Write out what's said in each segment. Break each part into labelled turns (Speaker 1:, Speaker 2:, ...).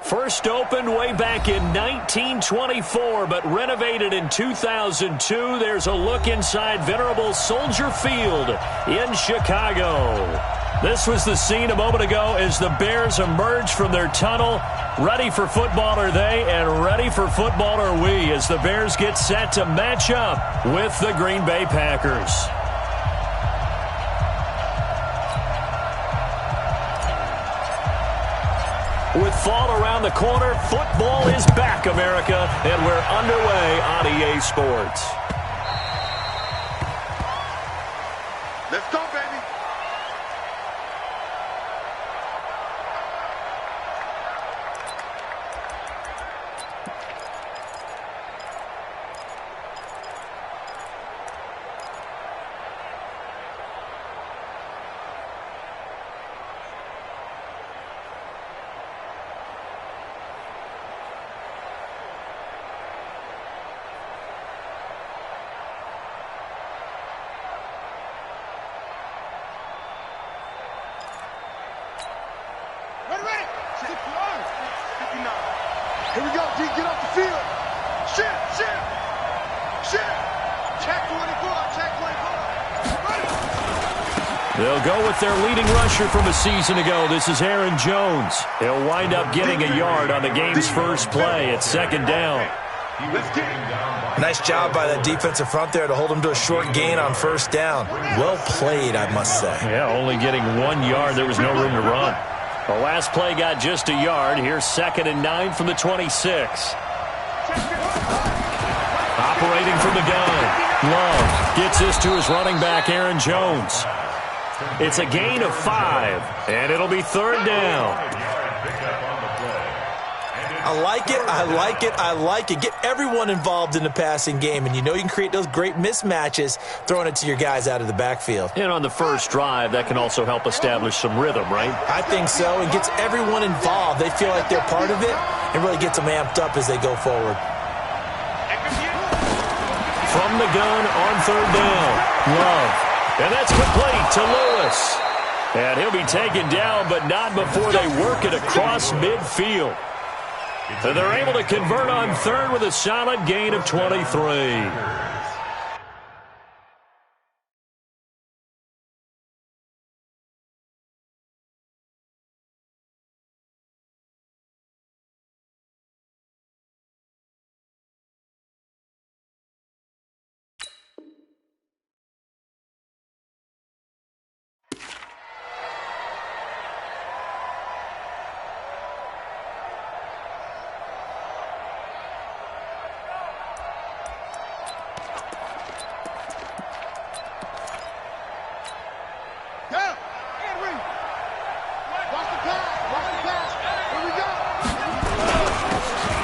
Speaker 1: First opened way back in 1924, but renovated in 2002. There's a look inside venerable Soldier Field in Chicago. This was the scene a moment ago as the Bears emerge from their tunnel. Ready for football are they, and ready for football are we as the Bears get set to match up with the Green Bay Packers. With fall around the corner, football is back, America, and we're underway on EA Sports.
Speaker 2: Let's go, baby. Here we go, D. Get off the field. Shift. Check 24.
Speaker 1: They'll go with their leading rusher from a season ago. This is Aaron Jones. He'll wind up getting a yard on the game's first play at second down.
Speaker 3: Nice job by that defensive front there to hold him to a short gain on first down. Well played, I must say.
Speaker 1: Yeah, only getting 1 yard. There was no room to run. The last play got just a yard. Here's 2nd and 9 from the 26. Operating from the gun. Love gets this to his running back, Aaron Jones. It's a gain of 5, and it'll be 3rd down.
Speaker 3: I like it. Get everyone involved in the passing game, and you know you can create those great mismatches throwing it to your guys out of the backfield.
Speaker 1: And on the first drive, that can also help establish some rhythm, right?
Speaker 3: I think so. It gets everyone involved. They feel like they're part of it and really gets them amped up as they go forward.
Speaker 1: From the gun on 3rd down, Love. And that's complete to Lewis. And he'll be taken down, but not before they work it across midfield. And they're able to convert on 3rd with a solid gain of 23.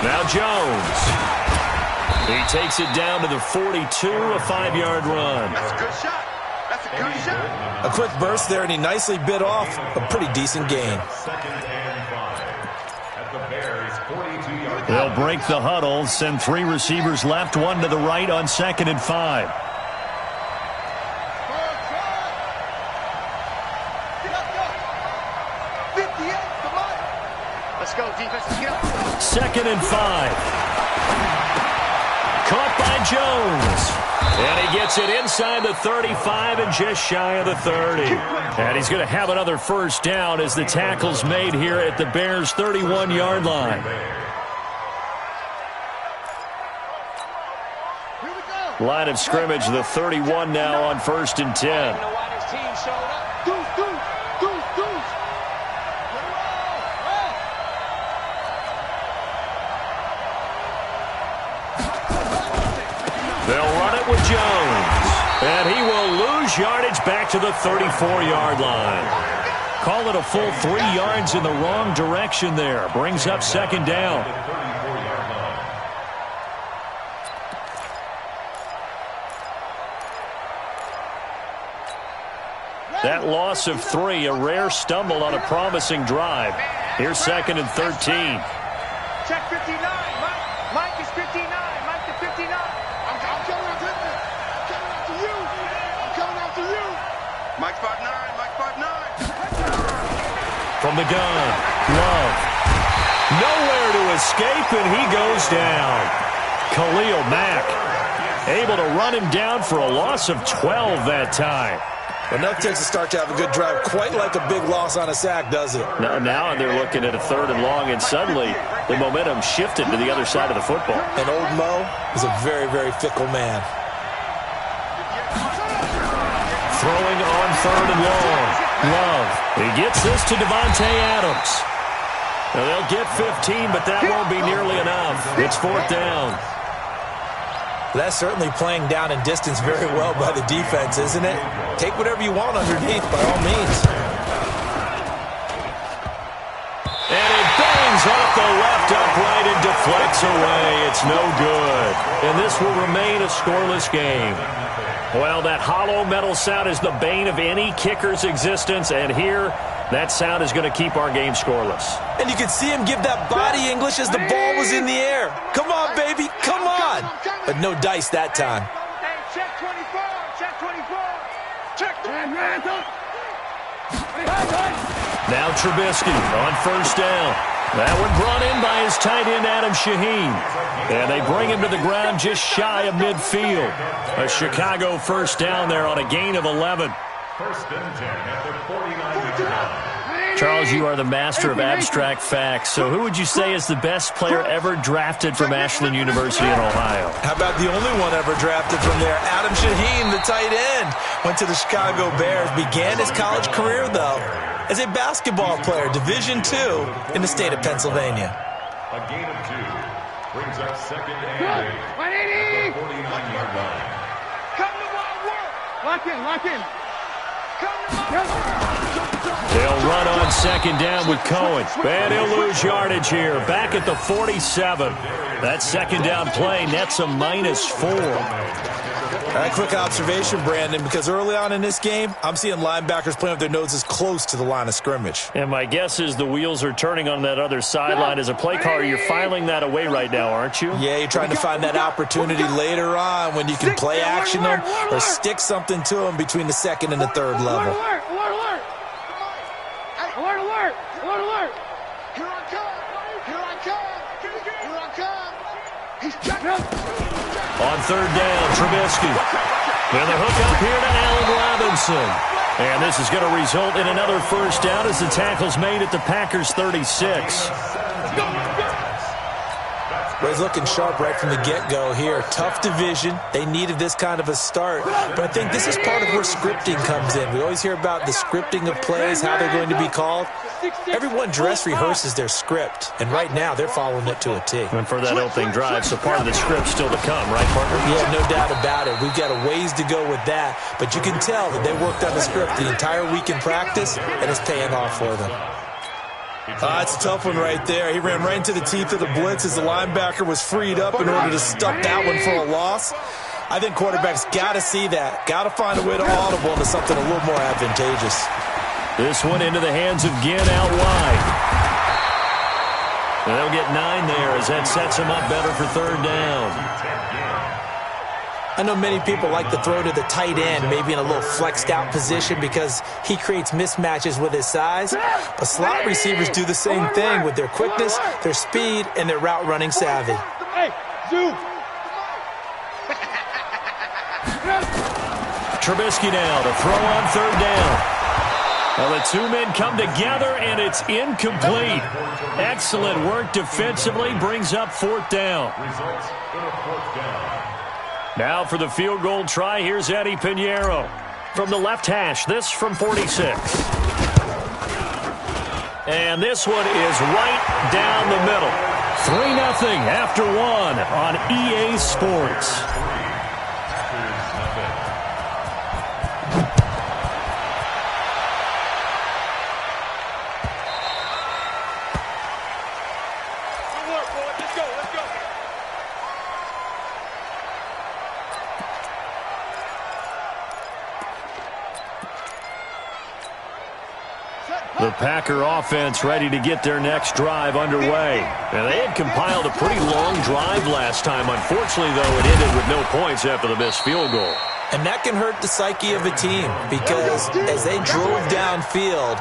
Speaker 1: Now Jones. He takes it down to the 42, a 5-yard run.
Speaker 2: That's a good shot.
Speaker 3: A quick burst there, and he nicely bit off a pretty decent gain.
Speaker 1: They'll break the huddle, send 3 receivers left, 1 to the right on 2nd and 5.
Speaker 2: Let's go, defense. Let's get up.
Speaker 1: 2nd and 5. Caught by Jones. And he gets it inside the 35 and just shy of the 30. And he's going to have another first down as the tackle's made here at the Bears' 31-yard line. Line of scrimmage, the 31 now on 1st and 10. They'll run it with Jones. And he will lose yardage back to the 34-yard line. Call it a full 3 yards in the wrong direction there. Brings up 2nd down. That loss of 3, a rare stumble on a promising drive. Here's 2nd and 13.
Speaker 2: Check 59. Mike is 59. Mike to 59. I'm coming out to you. I'm coming out to you. Mike 5'9". Mike 5'9".
Speaker 1: From the gun, Love. Nowhere to escape, and he goes down. Khalil Mack able to run him down for a loss of 12 that time.
Speaker 3: Enough takes to start to have a good drive. Quite like a big loss on a sack, does it?
Speaker 1: Now they're looking at a 3rd and long, and suddenly the momentum shifted to the other side of the football.
Speaker 3: And old Mo is a very, very fickle man.
Speaker 1: Throwing on 3rd and long. Love. He gets this to Devontae Adams. Now they'll get 15, but that won't be nearly enough. It's 4th down.
Speaker 3: That's certainly playing down in distance very well by the defense, isn't it? Take whatever you want underneath, by all means.
Speaker 1: And it bangs off the left upright and deflects away. It's no good. And this will remain a scoreless game. Well, that hollow metal sound is the bane of any kicker's existence, and here, that sound is going to keep our game scoreless.
Speaker 3: And you could see him give that body English as the ball was in the air. Come on, baby, come on. But no dice that time.
Speaker 2: Hey, check 24, check 24. Check 24.
Speaker 1: Now Trubisky on 1st down. That one brought in by his tight end, Adam Shaheen. And they bring him to the ground just shy of midfield. A Chicago 1st down there on a gain of 11.
Speaker 4: 1st and 10 at the 49-yard line.
Speaker 1: Charles, you are the master of abstract facts. So who would you say is the best player ever drafted from Ashland University in Ohio?
Speaker 3: How about the only one ever drafted from there? Adam Shaheen, the tight end. Went to the Chicago Bears. Began his college career, though, as a basketball player, Division II in the state of Pennsylvania.
Speaker 4: A gain of 2 brings up 2nd and 8 at the 49-yard line.
Speaker 2: Come to my work. Lock in, lock in. Come to my work.
Speaker 1: They'll run on 2nd down with Cohen. And he'll lose yardage here. Back at the 47. That 2nd down play nets a -4.
Speaker 3: All right, quick observation, Brandon, because early on in this game, I'm seeing linebackers playing with their noses close to the line of scrimmage.
Speaker 1: And my guess is the wheels are turning on that other sideline. As a play caller, you're filing that away right now, aren't you?
Speaker 3: Yeah, you're trying to find that opportunity later on when you can play action them or stick something to them between the 2nd and the 3rd level.
Speaker 2: Alert, alert, alert. Alert, alert, alert, alert. Here I come. Here I come. Here I come. He's checking.
Speaker 1: On 3rd down, Trubisky. And the hook up here to Allen Robinson. And this is going to result in another 1st down as the tackle's made at the Packers' 36.
Speaker 3: Well, he's looking sharp right from the get-go here. Tough division. They needed this kind of a start. But I think this is part of where scripting comes in. We always hear about the scripting of plays, how they're going to be called. Everyone dress rehearses their script, and right now they're following it to a T.
Speaker 1: And for that opening drive, so part of the script still to come, right, partner?
Speaker 3: Yeah, no doubt about it. We've got a ways to go with that, but you can tell that they worked on the script the entire week in practice, and it's paying off for them. It's a tough one right there. He ran right into the teeth of the blitz as the linebacker was freed up in order to stuff that one for a loss. I think quarterbacks got to see that. Got to find a way to audible into something a little more advantageous.
Speaker 1: This one into the hands of Ginn out wide. And they'll get 9 there as that sets him up better for 3rd down.
Speaker 3: I know many people like to throw to the tight end, maybe in a little flexed out position because he creates mismatches with his size. But slot receivers do the same thing with their quickness, their speed, and their route running savvy.
Speaker 2: Hey, Zoo.
Speaker 1: Trubisky now to throw on 3rd down. Well, the 2 men come together, and it's incomplete. Excellent work defensively, brings up 4th down.
Speaker 4: Results in a 4th down.
Speaker 1: Now for the field goal try, here's Eddie Pinheiro. From the left hash, this from 46. And this one is right down the middle. 3-0 after 1 on EA Sports. The Packer offense ready to get their next drive underway. And they had compiled a pretty long drive last time. Unfortunately, though, it ended with no points after the missed field goal.
Speaker 3: And that can hurt the psyche of a team because as they drove downfield,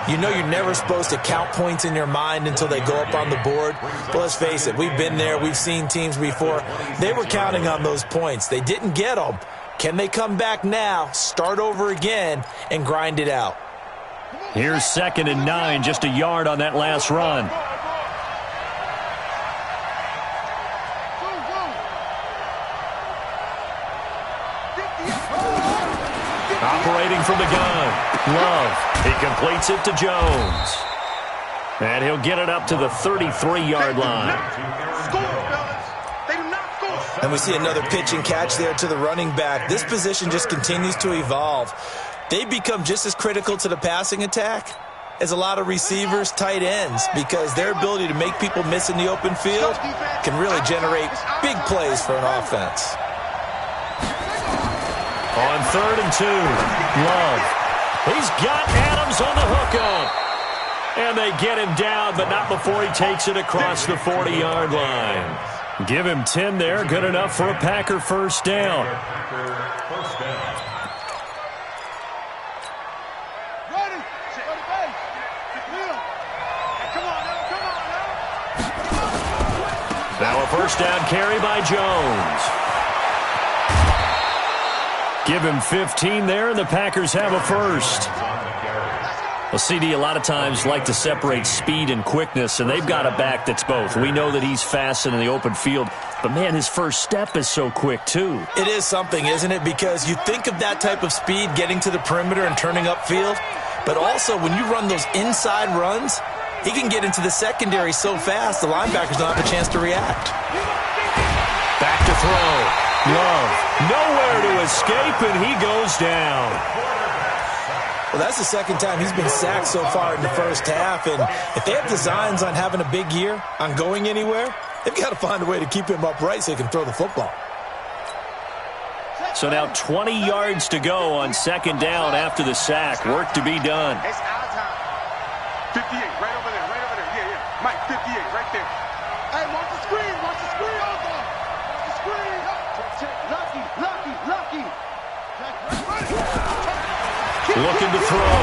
Speaker 3: you know you're never supposed to count points in your mind until they go up on the board. But let's face it, we've been there. We've seen teams before. They were counting on those points. They didn't get them. Can they come back now, start over again, and grind it out?
Speaker 1: Here's 2nd and 9, just a yard on that last run. Operating from the gun, Love. He completes it to Jones. And he'll get it up to the 33-yard line.
Speaker 3: And we see another pitch and catch there to the running back. This position just continues to evolve. They become just as critical to the passing attack as a lot of receivers, tight ends, because their ability to make people miss in the open field can really generate big plays for an offense.
Speaker 1: On 3rd and 2, Love. He's got Adams on the hookup. And they get him down, but not before he takes it across the 40-yard line. Give him 10 there, good enough for a Packer first down. Now a first down carry by Jones. Give him 15 there, and the Packers have a first. Well, CD, a lot of times like to separate speed and quickness, and they've got a back that's both. We know that he's fast in the open field, but, man, his first step is so quick, too.
Speaker 3: It is something, isn't it? Because you think of that type of speed getting to the perimeter and turning upfield, but also when you run those inside runs, he can get into the secondary so fast the linebackers don't have a chance to react.
Speaker 1: Back to throw. Love, nowhere to escape, and he goes down.
Speaker 3: Well, that's the second time he's been sacked so far in the first half, and if they have designs on having a big year, on going anywhere, they've got to find a way to keep him upright so he can throw the football.
Speaker 1: So now 20 yards to go on 2nd down after the sack. Work to be done.
Speaker 2: It's our time. 58, right over there, right over there. Yeah, yeah. Mike, 58, right there. Hey, watch the screen, watch the screen, Arthur. Watch the screen. Lucky.
Speaker 1: Looking to throw.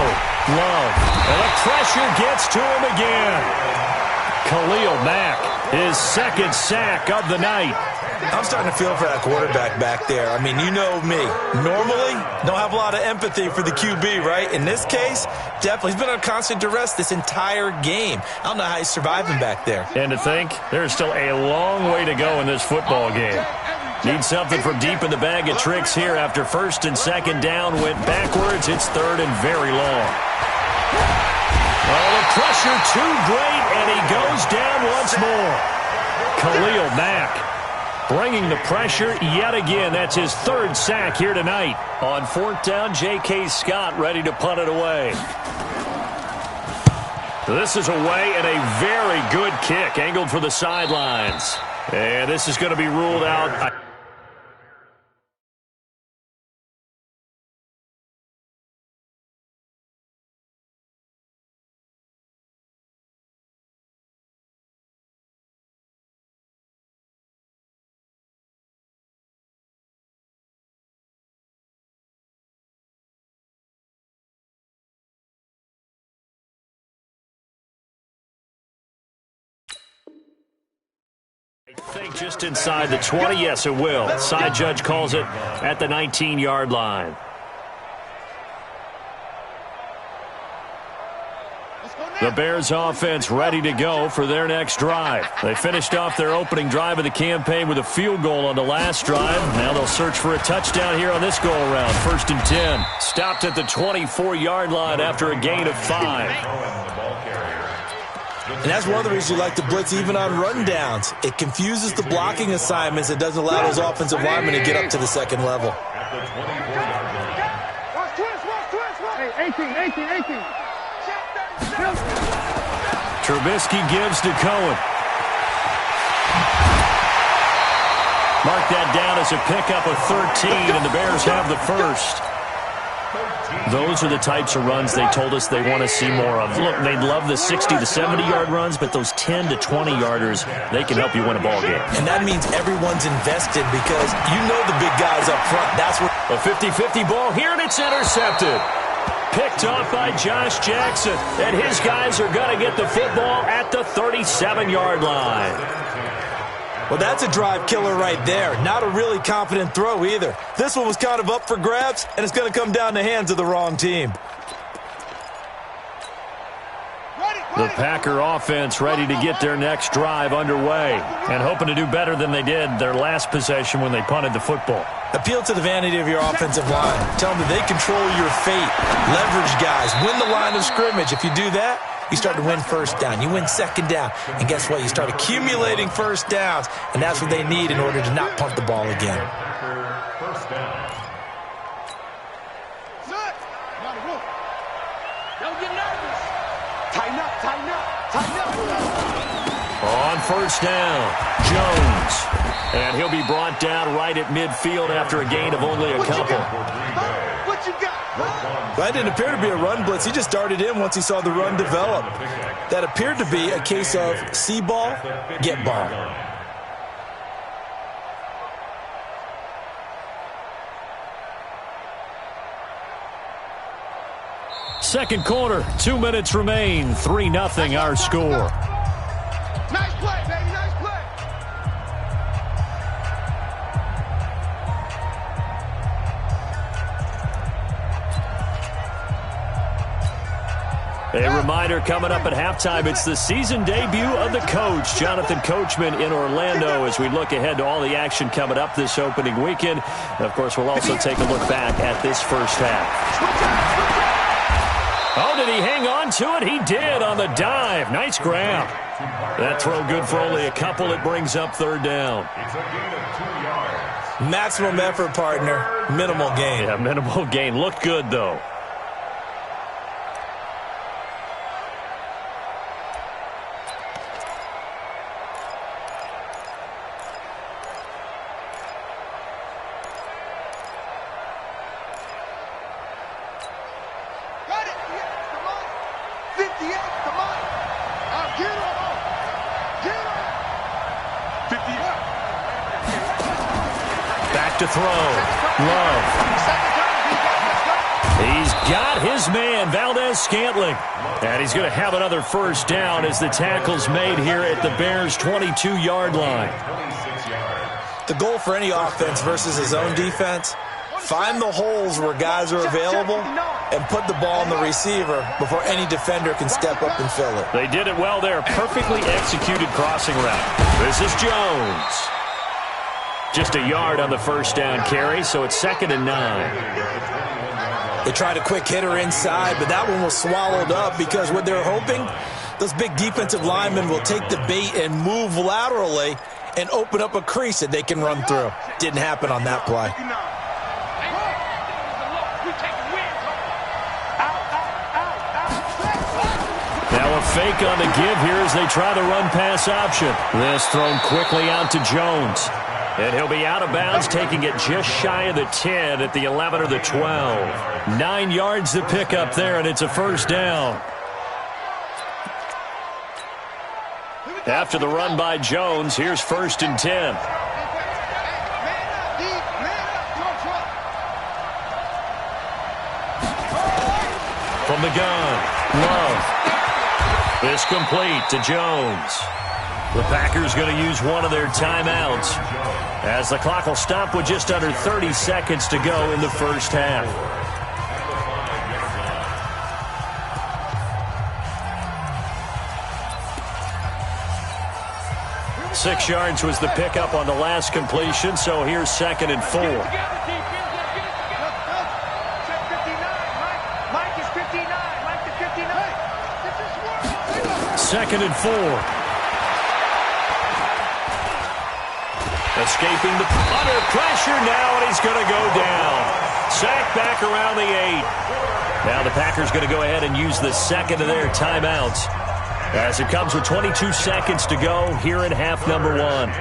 Speaker 1: Love. And the pressure gets to him again. Khalil Mack, his 2nd sack of the night.
Speaker 3: I'm starting to feel for that quarterback back there. I mean, you know me. Normally, don't have a lot of empathy for the QB, right? In this case, definitely. He's been on constant duress this entire game. I don't know how he's surviving back there.
Speaker 1: And to think, there's still a long way to go in this football game. Need something from deep in the bag of tricks here after 1st and 2nd down went backwards. It's 3rd and very long. Oh, the pressure too great, and he goes down once more. Khalil Mack bringing the pressure yet again. That's his 3rd sack here tonight. On 4th down, J.K. Scott ready to punt it away. This is away and a very good kick angled for the sidelines. And this is going to be ruled out. I think just inside the 20. Yes, it will. Side judge calls it at the 19-yard line. The Bears offense ready to go for their next drive. They finished off their opening drive of the campaign with a field goal on the last drive. Now they'll search for a touchdown here on this go-around. 1st and 10. Stopped at the 24-yard line after a gain of 5.
Speaker 3: And that's one of the reasons you like to blitz even on rundowns. It confuses the blocking assignments. It doesn't allow those offensive linemen to get up to the second level.
Speaker 2: Hey, 18.
Speaker 1: Trubisky gives to Cohen. Mark that down as a pickup of 13, and the Bears have the first. Those are the types of runs they told us they want to see more of. Look, they love the 60 to 70-yard runs, but those 10 to 20-yarders, they can help you win a ball game.
Speaker 3: And that means everyone's invested because you know the big guys up front. That's what
Speaker 1: a 50-50 ball here, and it's intercepted. Picked off by Josh Jackson, and his guys are going to get the football at the 37-yard line.
Speaker 3: Well, that's a drive killer right there. Not a really confident throw either. This one was kind of up for grabs, and it's going to come down the hands of the wrong team.
Speaker 1: The Packer offense ready to get their next drive underway and hoping to do better than they did their last possession when they punted the football.
Speaker 3: Appeal to the vanity of your offensive line. Tell them that they control your fate. Leverage guys. Win the line of scrimmage. If you do that, you start to win first down. You win second down. And guess what? You start accumulating first downs. And that's what they need in order to not punt the ball again.
Speaker 4: First down.
Speaker 2: Don't get nervous. Tighten up, tighten up, tighten up.
Speaker 1: On first down, Jones. And he'll be brought down right at midfield after a gain of only a couple.
Speaker 2: What you got?
Speaker 3: That didn't appear to be a run blitz. He just darted in once he saw the run develop. That appeared to be a case of see ball, get ball.
Speaker 1: Second quarter, 2 minutes remain, 3-0 our score.
Speaker 2: Nice play, baby, nice play.
Speaker 1: A reminder coming up at halftime, it's the season debut of the coach, Jonathan Coachman in Orlando, as we look ahead to all the action coming up this opening weekend. And of course, we'll also take a look back at this first half. Oh, did he hang on to it? He did on the dive. Nice grab. That throw good for only a couple. It brings up third down.
Speaker 4: It's a gain of 2 yards.
Speaker 3: Maximum effort, partner. Minimal gain.
Speaker 1: Yeah, minimal gain. Looked good, though.
Speaker 2: Got it. Come on. 58, come on. Get him. Get him. 58.
Speaker 1: Back to throw. Love. He's got his man, Valdez-Scantling. And he's going to have another first down as the tackle's made here at the Bears' 22-yard line.
Speaker 4: 26 yards.
Speaker 3: The goal for any offense versus his own defense, find the holes where guys are available and put the ball on the receiver before any defender can step up and fill it.
Speaker 1: They did it well there. Perfectly executed crossing route. This is Jones. Just a yard on the first down carry, so it's 2nd and 9.
Speaker 3: They tried a quick hitter inside, but that one was swallowed up because what they're hoping, those big defensive linemen will take the bait and move laterally and open up a crease that they can run through. Didn't happen on that play.
Speaker 1: Now a fake on the give here as they try the run-pass option. This thrown quickly out to Jones. And he'll be out of bounds, taking it just shy of the 10 at the 11 or the 12. 9 yards to pick up there, and it's a first down. After the run by Jones, here's 1st and 10. From the gun, Love. This complete to Jones. The Packers going to use one of their timeouts as the clock will stop with just under 30 seconds to go in the first half. Six yards was the pickup on the last completion, so here's 2nd and 4. Second and 4. Escaping the under pressure now, and he's going to go down. Sacked back around the 8. Now the Packers going to go ahead and use the second of their timeouts as it comes with 22 seconds to go here in half number 1.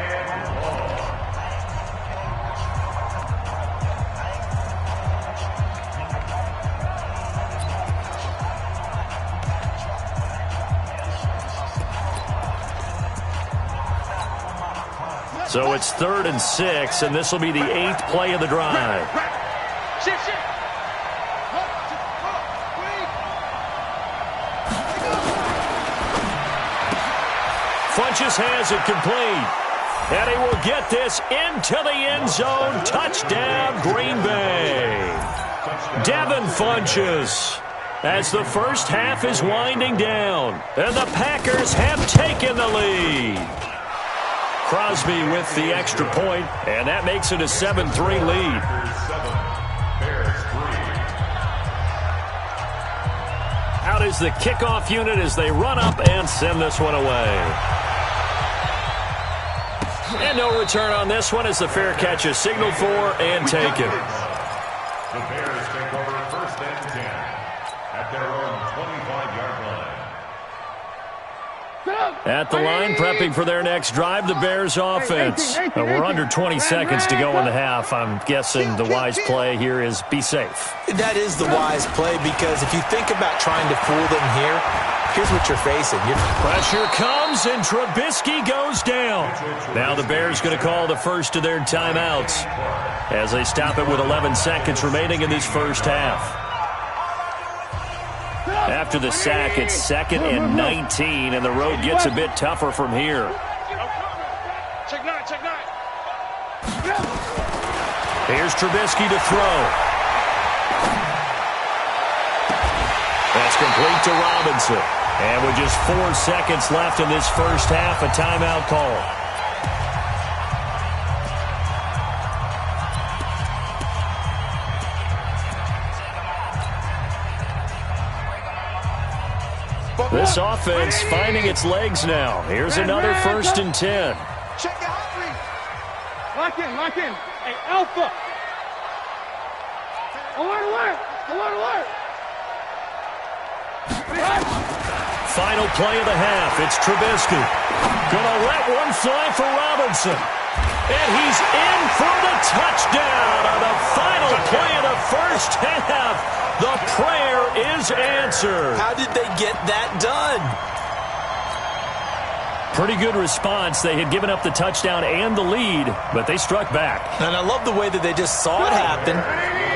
Speaker 1: So it's 3rd and 6, and this will be the 8th play of the drive. Funches has it complete. And he will get this into the end zone. Touchdown, Green Bay. Devin Funches, as the first half is winding down, and the Packers have taken the lead. Crosby with the extra point, and that makes it a 7-3 lead. Out is the kickoff unit as they run up and send this one away. And no return on this one as the fair catch is signaled for and taken.
Speaker 4: The Bears take over 1st and 10 at their own 25-yard line.
Speaker 1: At the line, prepping for their next drive, the Bears offense. We're under 20 seconds to go in the half. I'm guessing the wise play here is be safe.
Speaker 3: That is the wise play, because if you think about trying to fool them here, here's what you're facing.
Speaker 1: Pressure comes, and Trubisky goes down. Now the Bears going to call the first of their timeouts as they stop it with 11 seconds remaining in this first half. After the sack, it's 2nd and 19, and the road gets a bit tougher from here.
Speaker 2: Check nine.
Speaker 1: Here's Trubisky to throw. That's complete to Robinson. And with just 4 seconds left in this first half, a timeout call. This offense finding its legs now. Here's another 1st and 10.
Speaker 2: Check the hot read. Lock in. Hey, Alpha. Alert.
Speaker 1: Final play of the half. It's Trubisky. Gonna let one fly for Robinson. And he's in for the touchdown on the final play of the first half. The prayer is answered.
Speaker 3: How did they get that done?
Speaker 1: Pretty good response. They had given up the touchdown and the lead, but they struck back.
Speaker 3: And I love the way that they just saw it happen.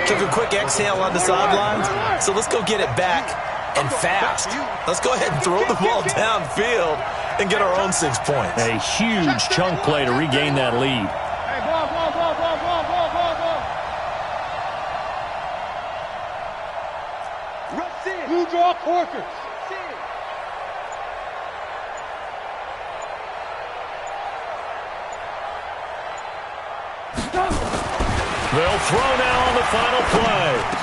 Speaker 3: Took a quick exhale on the sidelines. So let's go get it back, and fast. Let's go ahead and throw the ball downfield and get our own 6 points.
Speaker 1: A huge chunk play to regain that lead.
Speaker 2: Hey, ball. Rush in. You draw Corker.
Speaker 1: They'll throw now on the final play.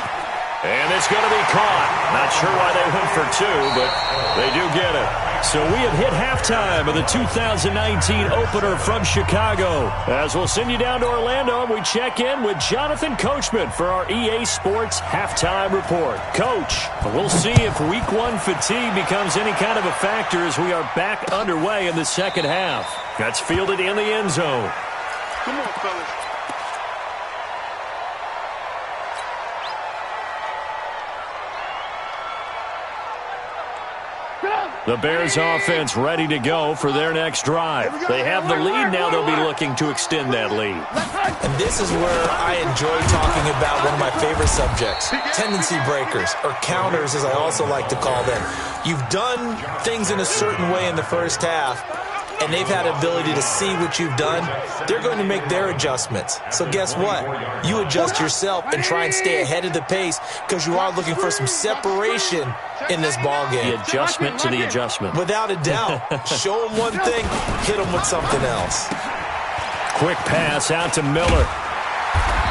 Speaker 1: And it's going to be caught. Not sure why they went for 2, but they do get it. So we have hit halftime of the 2019 opener from Chicago. As we'll send you down to Orlando, and we check in with Jonathan Coachman for our EA Sports Halftime Report. Coach, we'll see if Week 1 fatigue becomes any kind of a factor as we are back underway in the second half. That's fielded in the end zone.
Speaker 2: Come on, fellas.
Speaker 1: The Bears offense ready to go for their next drive. They have the lead now. They'll be looking to extend that lead.
Speaker 3: And this is where I enjoy talking about one of my favorite subjects, tendency breakers, or counters as I also like to call them. You've done things in a certain way in the first half, and they've had ability to see what you've done. They're going to make their adjustments. So guess what? You adjust yourself and try and stay ahead of the pace, because you are looking for some separation in this ball game.
Speaker 1: The adjustment to the adjustment.
Speaker 3: Without a doubt. Show them one thing, hit them with something else.
Speaker 1: Quick pass out to Miller.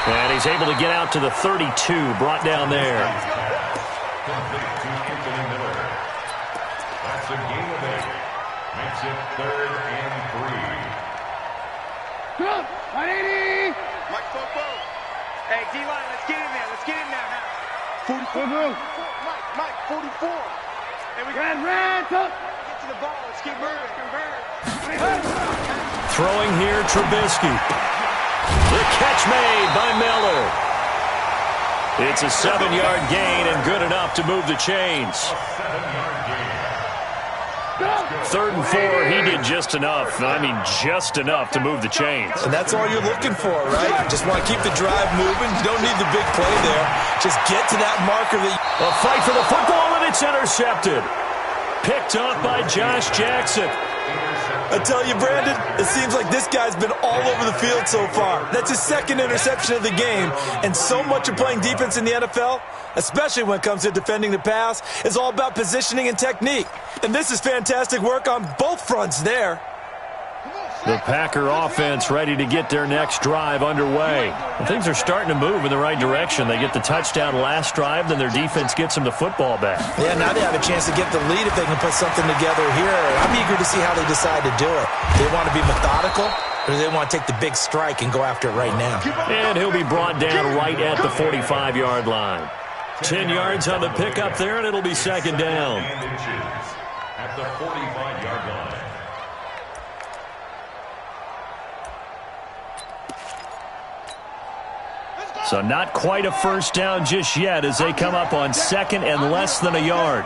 Speaker 1: And he's able to get out to the 32, brought down there.
Speaker 4: That's a gain of 8. Makes it 3rd and 3.
Speaker 2: Good. 180. Mike Football. Hey, D-line, let's get in there. Let's get in there now. 44. Mike, 44. Hey, we got red. Get to the ball. Let's get moving. Convert.
Speaker 1: Throwing here, Trubisky. The catch made by Miller. It's a 7-yard gain and good enough to move the chains. 3rd and 4, he did just enough. I mean, just enough to move the chains.
Speaker 3: And that's all you're looking for, right? Just want to keep the drive moving. You don't need the big play there. Just get to that marker.
Speaker 1: A fight for the football, and it's intercepted. Picked off by Josh Jackson.
Speaker 3: I tell you, Brandon, it seems like this guy's been all over the field so far. That's his 2nd interception of the game. And so much of playing defense in the NFL, especially when it comes to defending the pass, is all about positioning and technique. And this is fantastic work on both fronts there.
Speaker 1: The Packer offense ready to get their next drive underway. And things are starting to move in the right direction. They get the touchdown last drive, then their defense gets them the football back.
Speaker 3: Yeah, now they have a chance to get the lead if they can put something together here. I'm eager to see how they decide to do it. Do they want to be methodical, or do they want to take the big strike and go after it right now?
Speaker 1: And he'll be brought down right at the 45-yard line. 10 yards on the pickup there, and it'll be 2nd down.
Speaker 4: At the 45-yard line.
Speaker 1: So not quite a 1st down just yet as they come up on 2nd and less than a yard.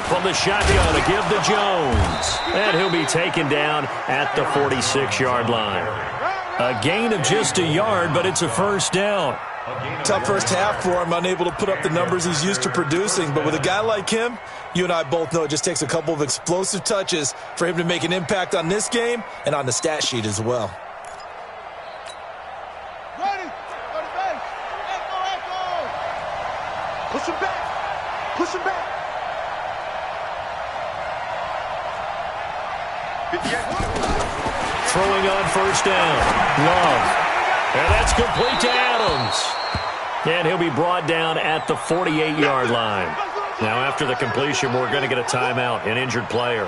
Speaker 1: From the shotgun to give to Jones. And he'll be taken down at the 46-yard line. A gain of just a yard, but it's a 1st down.
Speaker 3: Tough first half for him, unable to put up the numbers he's used to producing. But with a guy like him, you and I both know it just takes a couple of explosive touches for him to make an impact on this game and on the stat sheet as well.
Speaker 2: Ready. Go to base. Echo. Push him back. Push him back.
Speaker 1: Throwing on 1st down. Love. And that's complete to Adams. And he'll be brought down at the 48-yard line. Now, after the completion, we're going to get a timeout, an injured player.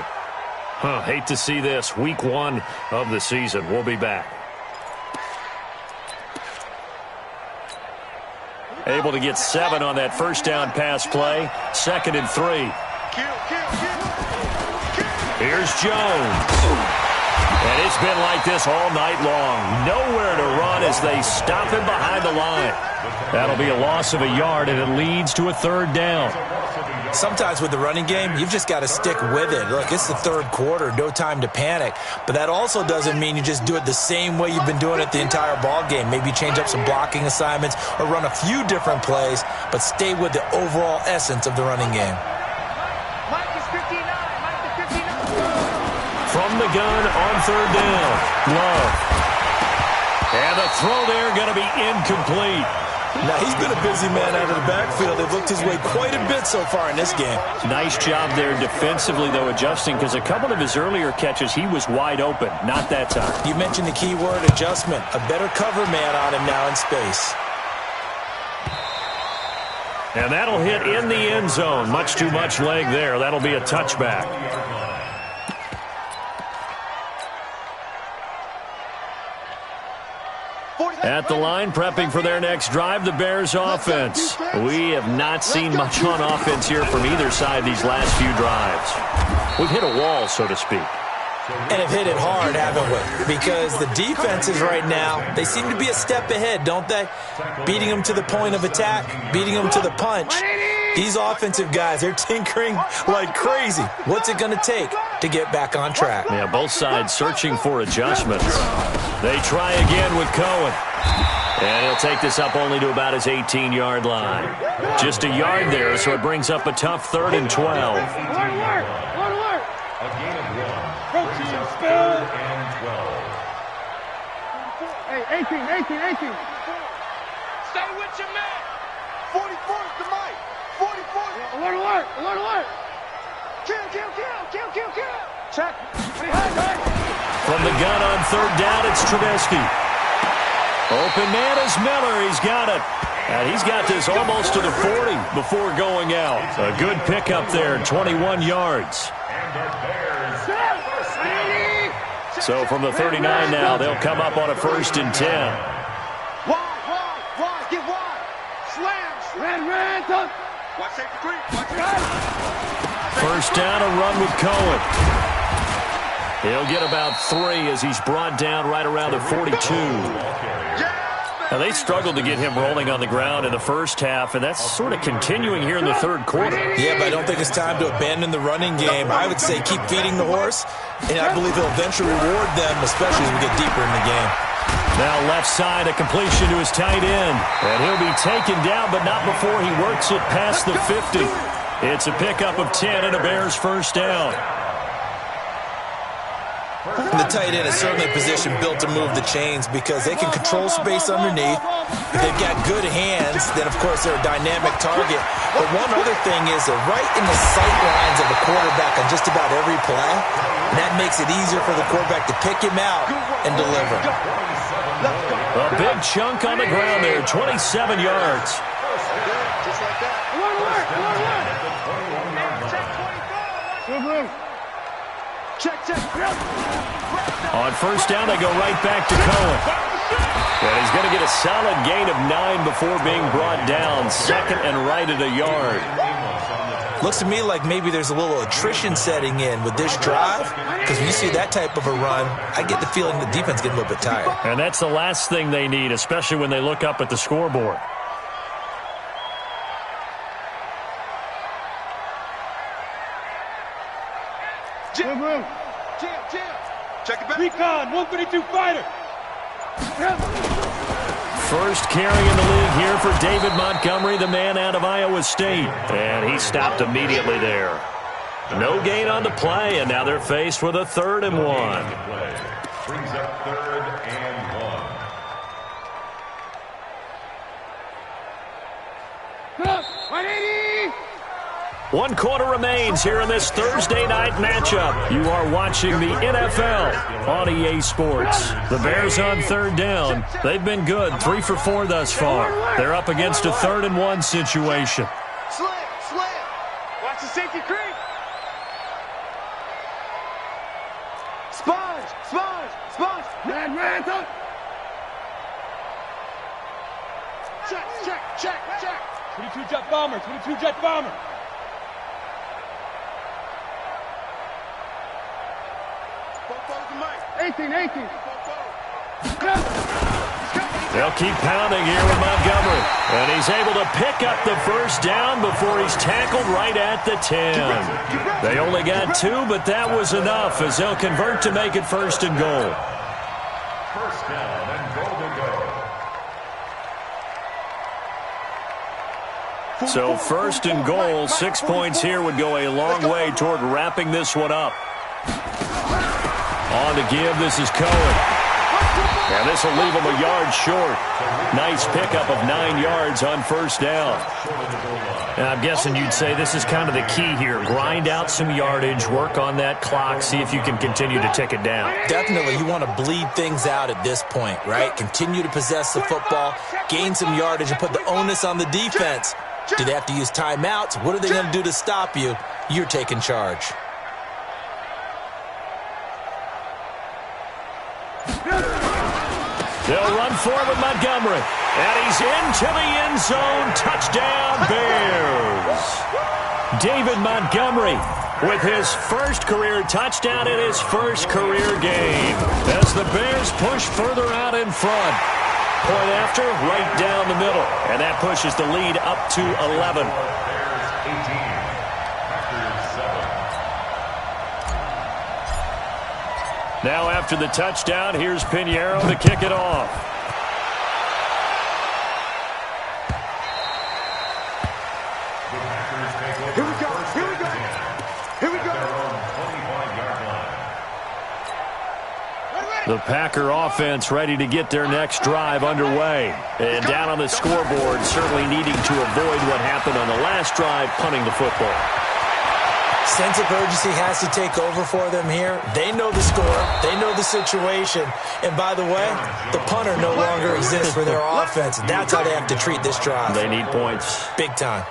Speaker 1: Hate to see this. Week 1 of the season. We'll be back. Able to get 7 on that 1st down pass play. 2nd and 3. Here's Jones. And it's been like this all night long. Nowhere to run as they stop him behind the line. That'll be a loss of a yard, and it leads to a 3rd down.
Speaker 3: Sometimes with the running game, you've just got to stick with it. Look, it's the 3rd quarter, no time to panic. But that also doesn't mean you just do it the same way you've been doing it the entire ball game. Maybe change up some blocking assignments or run a few different plays, but stay with the overall essence of the running game.
Speaker 2: Mike is 59. Mike is 59.
Speaker 1: From the gun on 3rd down. Love. And the throw there going to be incomplete.
Speaker 3: Now, he's been a busy man out of the backfield. They've looked his way quite a bit so far in this game.
Speaker 1: Nice job there defensively, though, adjusting, because a couple of his earlier catches, he was wide open. Not that time.
Speaker 3: You mentioned the key word, adjustment. A better cover man on him now in space.
Speaker 1: And that'll hit in the end zone. Much too much leg there. That'll be a touchback. At the line, prepping for their next drive, the Bears offense. We have not seen much on offense here from either side these last few drives. We've hit a wall, so to speak.
Speaker 3: And have hit it hard, haven't we? Because the defenses right now, they seem to be a step ahead, don't they? Beating them to the point of attack, beating them to the punch. These offensive guys, they're tinkering like crazy. What's it going to take to get back on track?
Speaker 1: Yeah, both sides searching for adjustments. They try again with Cohen. And he'll take this up only to about his 18-yard line. Just a yard there, so it brings up a tough 3rd and 12.
Speaker 4: A gain of 1. Brings up 3rd and 12.
Speaker 2: Hey, 18. Stay with your man. 44's the mic. 44. Alert. Kill. Check.
Speaker 1: From the gun on 3rd down, it's Trubisky. Open man is Miller. He's got it. And he's got this almost to the 40 before going out. A good pickup there, 21 yards. So from the 39 now, they'll come up on a 1st and 10.
Speaker 2: Wide. Get wide. Slam. Red. Watch safety 3. Watch right.
Speaker 1: 1st down, a run with Cohen. He'll get about 3 as he's brought down right around the 42.
Speaker 2: Yeah.
Speaker 1: Now, they struggled to get him rolling on the ground in the first half, and that's sort of continuing here in the third quarter.
Speaker 3: Yeah, but I don't think it's time to abandon the running game. I would say keep feeding the horse, and I believe he'll eventually reward them, especially as we get deeper in the game.
Speaker 1: Now left side, a completion to his tight end. And he'll be taken down, but not before he works it past the 50. It's a pickup of 10 and a Bears first down.
Speaker 3: The tight end is certainly a position built to move the chains because they can control space underneath. If they've got good hands, then, of course, they're a dynamic target. But one other thing is they're right in the sight lines of the quarterback on just about every play. And that makes it easier for the quarterback to pick him out and deliver.
Speaker 1: A big chunk on the ground there, 27 yards.
Speaker 2: Just like that. Check.
Speaker 1: On first down, they go right back to Cohen. And he's going to get a solid gain of 9 before being brought down. Second and right at a yard.
Speaker 3: Looks to me like maybe there's a little attrition setting in with this drive, because when you see that type of a run, I get the feeling the defense getting a little bit tired.
Speaker 1: And that's the last thing they need, especially when they look up at the scoreboard.
Speaker 2: Jam. Check it back. Recon, 132 fighter.
Speaker 1: First carry in the league here for David Montgomery, the man out of Iowa State. And he stopped immediately there. No gain on the play, and now they're faced with a 3rd and 1.
Speaker 4: Brings up 3rd and 1.
Speaker 2: 180.
Speaker 1: 1 quarter remains here in this Thursday night matchup. You are watching the NFL on EA Sports. The Bears on 3rd down. They've been good, 3 for 4 thus far. They're up against a 3rd and 1 situation.
Speaker 2: Slam. Watch the safety creep. Sponge. Red. Check. 22 jet bomber. 18.
Speaker 1: They'll keep pounding here with Montgomery. And he's able to pick up the first down before he's tackled right at the 10. They only got 2, but that was enough as they'll convert to make it 1st and goal.
Speaker 4: First down and goal to go.
Speaker 1: So 1st and goal, 6 points here would go a long way toward wrapping this one up. On to give, this is Cohen. And this will leave him a yard short. Nice pickup of 9 yards on first down. And I'm guessing you'd say this is kind of the key here. Grind out some yardage, work on that clock, see if you can continue to tick it down.
Speaker 3: Definitely, you want to bleed things out at this point, right? Continue to possess the football, gain some yardage, and put the onus on the defense. Do they have to use timeouts? What are they going to do to stop you? You're taking charge.
Speaker 1: They'll run forward with Montgomery. And he's into the end zone. Touchdown, Bears. David Montgomery with his first career touchdown in his first career game. As the Bears push further out in front. Point after, right down the middle. And that pushes the lead up to 11.
Speaker 4: Bears 18.
Speaker 1: Now after the touchdown, here's Pinheiro to kick it off.
Speaker 2: Here we go.
Speaker 1: The Packer offense ready to get their next drive underway. And down on the scoreboard, certainly needing to avoid what happened on the last drive, punting the football.
Speaker 3: Sense of urgency has to take over for them here. They know the score. They know the situation. And by the way, the punter no longer exists for their offense. That's how they have to treat this drive.
Speaker 1: They need points.
Speaker 3: Big time.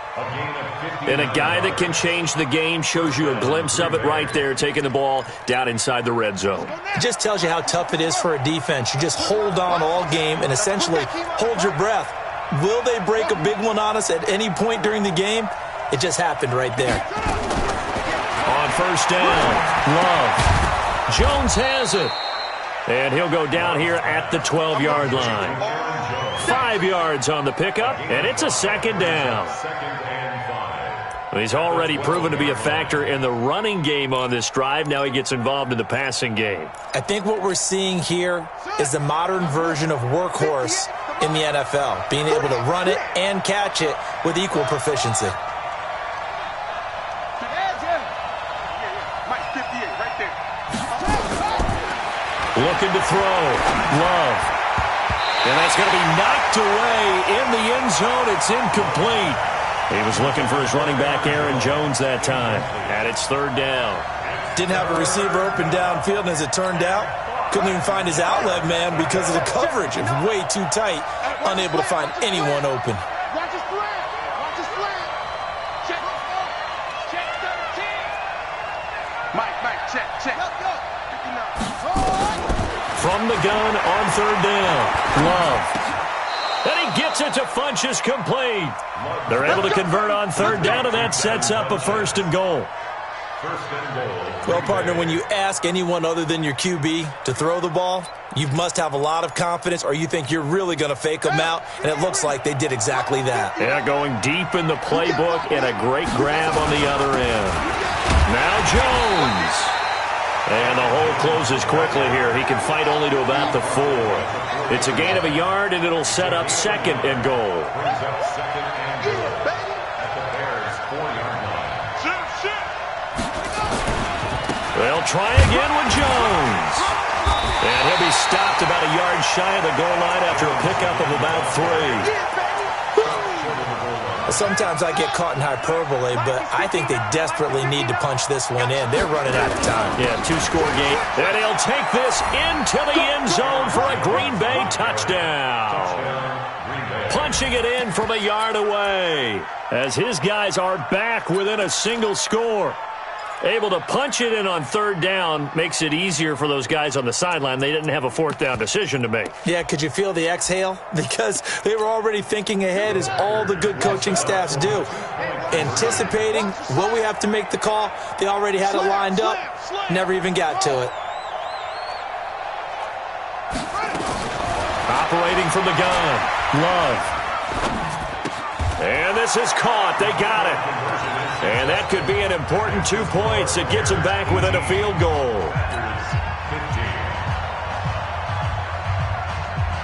Speaker 1: And a guy that can change the game shows you a glimpse of it right there, taking the ball down inside the red zone.
Speaker 3: It just tells you how tough it is for a defense. You just hold on all game and essentially hold your breath. Will they break a big one on us at any point during the game? It just happened right there.
Speaker 1: On first down, Love. Jones has it. And he'll go down here at the 12-yard line. 5 yards on the pickup, and it's a second down. He's already proven to be a factor in the running game on this drive. Now he gets involved in the passing game.
Speaker 3: I think what we're seeing here is the modern version of workhorse in the NFL, being able to run it and catch it with equal proficiency.
Speaker 1: Looking to throw. Love. And that's going to be knocked away in the end zone. It's incomplete. He was looking for his running back, Aaron Jones, that time. And it's third down.
Speaker 3: Didn't have a receiver open downfield, and as it turned out, couldn't even find his outlet man because of the coverage. It was way too tight, unable to find anyone open.
Speaker 2: Watch his flag. Watch his flag. Check. Check 13. Mike, check.
Speaker 1: From the gun on third down. Love. And he gets it to Funchess, complete. They're able to convert on third down, and that sets up a first and goal.
Speaker 3: Well, partner, when you ask anyone other than your QB to throw the ball, you must have a lot of confidence, or you think you're really going to fake them out, and it looks like they did exactly that.
Speaker 1: Yeah, going deep in the playbook, and a great grab on the other end. Now Jones. And the hole closes quickly here. He can fight only to about the 4. It's a gain of a yard, and it'll set up second and goal. They'll try again with Jones. And he'll be stopped about a yard shy of the goal line after a pickup of about 3.
Speaker 3: Sometimes I get caught in hyperbole, but I think they desperately need to punch this one in. They're running out of time.
Speaker 1: Yeah, 2-score game. And he'll take this into the end zone for a Green Bay touchdown. Punching it in from a yard away as his guys are back within a single score. Able to punch it in on third down makes it easier for those guys on the sideline. They didn't have a fourth down decision to make.
Speaker 3: Yeah, could you feel the exhale? Because they were already thinking ahead, as all the good coaching staffs do. Anticipating, will we have to make the call? They already had it lined up. Never even got to it.
Speaker 1: Operating from the gun. Love. And this is caught. They got it. And that could be an important 2 points. It gets them back within a field goal.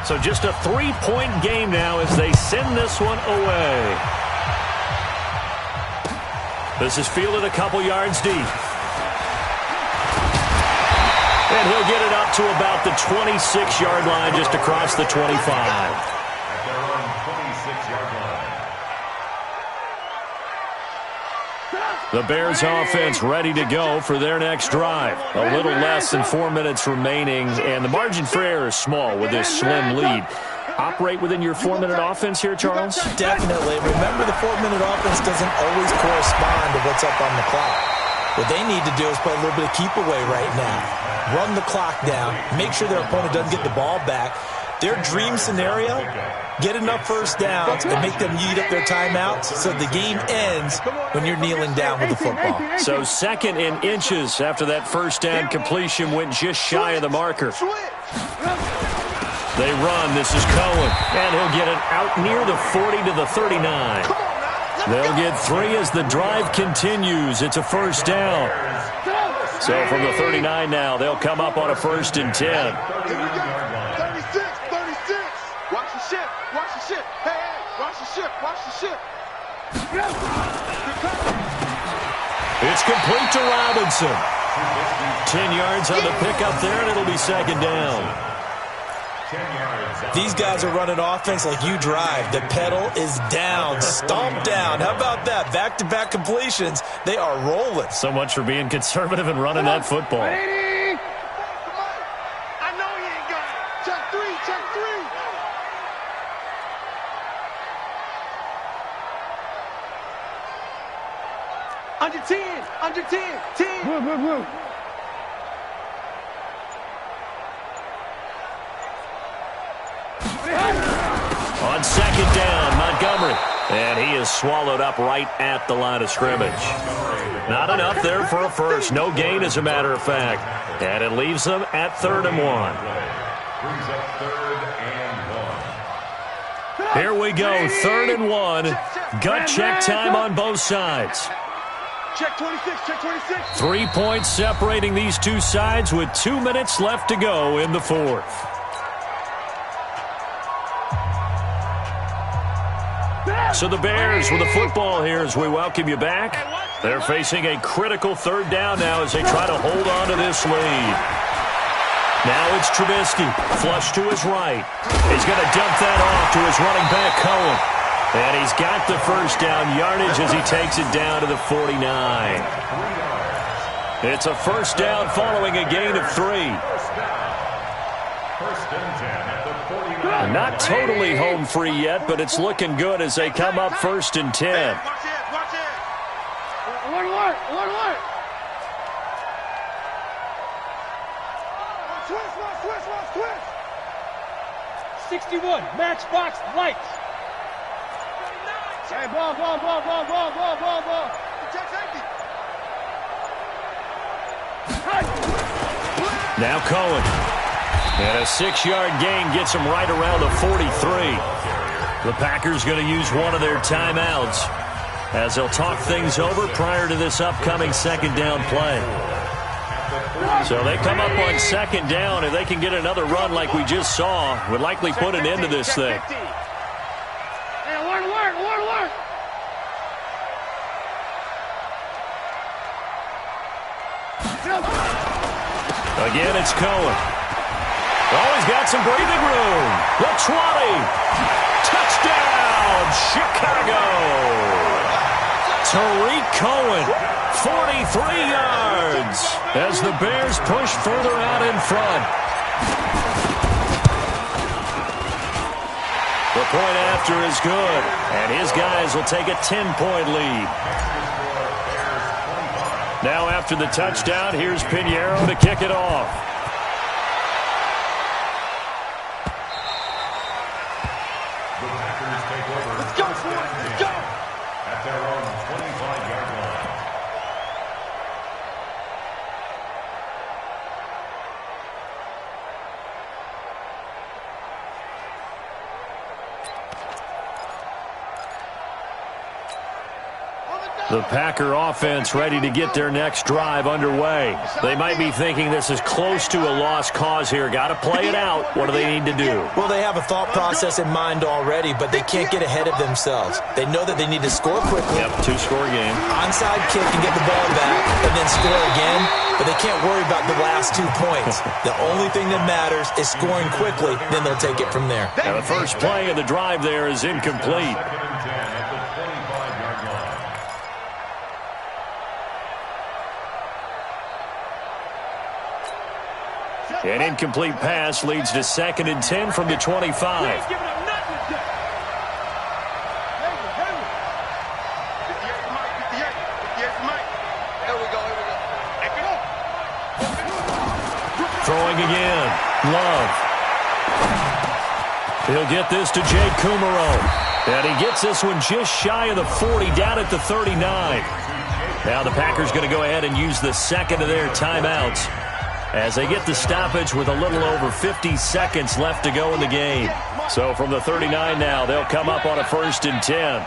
Speaker 1: So just a 3-point game now as they send this one away. This is fielded a couple yards deep. And he'll get it up to about the 26-yard line, just across the 25. The Bears offense ready to go for their next drive. A little less than 4 minutes remaining, and the margin for error is small with this slim lead. Operate within your 4-minute offense here, Charles?
Speaker 3: Definitely. Remember, the 4-minute offense doesn't always correspond to what's up on the clock. What they need to do is play a little bit of keep away right now. Run the clock down. Make sure their opponent doesn't get the ball back. Their dream scenario, get enough first downs and make them eat up their timeouts so the game ends when you're kneeling down with the football.
Speaker 1: So second in inches after that first down completion went just shy of the marker. They run. This is Cohen. And he'll get it out near the 40 to the 39. They'll get 3 as the drive continues. It's a first down. So from the 39 now, they'll come up on a 1st and 10. It's complete to Robinson. 10 yards on the pickup there, and it'll be second down.
Speaker 3: These guys are running offense like you drive. The pedal is down, stomp down. How about that? Back-to-back completions. They are rolling.
Speaker 1: So much for being conservative and running that football.
Speaker 2: I know he ain't got it. Check 3, check 3. Under 10, under 10, 10.
Speaker 1: On second down, Montgomery. And he is swallowed up right at the line of scrimmage. Not enough there for a first. No gain, as a matter of fact. And it leaves them at 3rd and 1. Here we go, 3rd and 1. Gut check time on both sides.
Speaker 2: Check 26, check 26.
Speaker 1: 3 points separating these two sides with 2 minutes left to go in the 4th. So the Bears with the football here as we welcome you back. They're facing a critical 3rd down now as they try to hold on to this lead. Now it's Trubisky, flush to his right. He's going to dump that off to his running back, Cohen. And he's got the first down yardage as he takes it down to the 49. It's a first down following a gain of 3. Not totally home free yet, but it's looking good as they come up 1st and 10.
Speaker 2: Watch it, watch it. One work. Switch.
Speaker 5: 61, matchbox lights.
Speaker 2: Hey, ball. Check safety.
Speaker 1: Now Cohen. And a 6-yard gain gets him right around the 43. The Packers going to use one of their timeouts as they'll talk things over prior to this upcoming 2nd down play. So they come up on 2nd down. If they can get another run like we just saw, would likely put an end to this thing.
Speaker 2: Hey, one work.
Speaker 1: Again, it's Cohen. Oh, he's got some breathing room. The 20. Touchdown, Chicago. Tariq Cohen, 43 yards as the Bears push further out in front. The point after is good, and his guys will take a 10-point lead. Now after the touchdown, here's Pinheiro to kick it off.
Speaker 2: Let's go.
Speaker 4: At their own 25-yard line.
Speaker 1: The Packer offense ready to get their next drive underway. They might be thinking this is close to a lost cause here. Got to play it out. What do they need to do?
Speaker 3: Well, they have a thought process in mind already, but they can't get ahead of themselves. They know that they need to score quickly.
Speaker 1: Yep, 2-score game.
Speaker 3: Onside kick and get the ball back, and then score again. But they can't worry about the last 2 points. The only thing that matters is scoring quickly, then they'll take it from there.
Speaker 1: Now the first play of the drive there is incomplete.
Speaker 4: 2nd and 10 at the 25-yard line.
Speaker 1: An incomplete pass leads to 2nd and 10 from the 25. Throwing again. Love. He'll get this to Jake Kumaro. And he gets this one just shy of the 40, down at the 39. Now the Packers going to go ahead and use the second of their timeouts as they get the stoppage with a little over 50 seconds left to go in the game. So from the 39 now, they'll come up on a 1st and 10.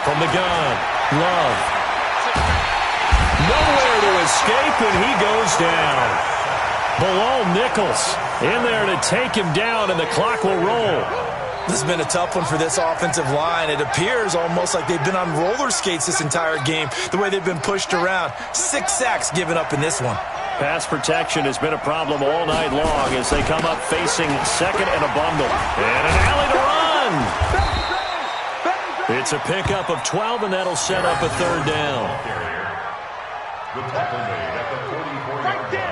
Speaker 1: From the gun, Love. Nowhere to escape, and he goes down. Bilal Nichols in there to take him down, and the clock will roll.
Speaker 3: This has been a tough one for this offensive line. It appears almost like they've been on roller skates this entire game, the way they've been pushed around. 6 sacks given up in this one.
Speaker 1: Pass protection has been a problem all night long as they come up facing second and a bundle. And an alley to run. It's a pickup of 12, and that'll set up a 3rd down.
Speaker 4: The tackle made at the 44-yard line.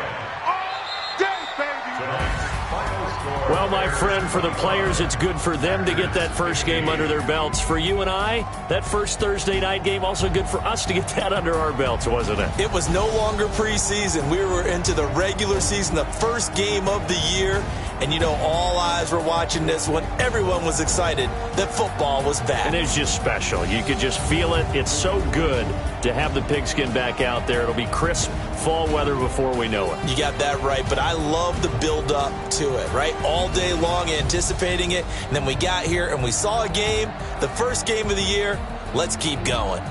Speaker 1: Well, my friend, for the players, it's good for them to get that first game under their belts. For you and I, that first Thursday night game, also good for us to get that under our belts, wasn't it?
Speaker 3: It was no longer preseason. We were into the regular season, the first game of the year. And, you know, all eyes were watching this when everyone was excited that football was back.
Speaker 1: And it's just special. You could just feel it. It's so good to have the pigskin back out there. It'll be crisp fall weather before we know it.
Speaker 3: You got that right, but I love the build-up to it, right? All day long anticipating it, and then we got here and we saw a game, the first game of the year. Let's keep going.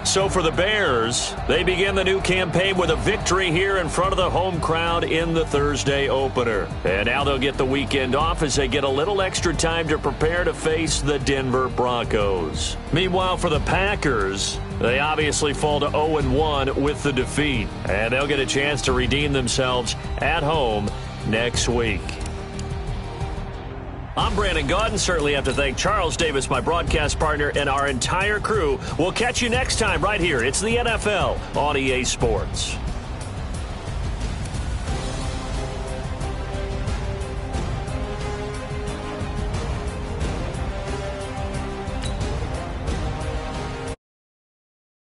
Speaker 1: So for the Bears, they begin the new campaign with a victory here in front of the home crowd in the Thursday opener. And now they'll get the weekend off as they get a little extra time to prepare to face the Denver Broncos. Meanwhile, for the Packers, they obviously fall to 0-1 with the defeat. And they'll get a chance to redeem themselves at home next week. I'm Brandon Gaudin. Certainly have to thank Charles Davis, my broadcast partner, and our entire crew. We'll catch you next time right here. It's the NFL on EA Sports.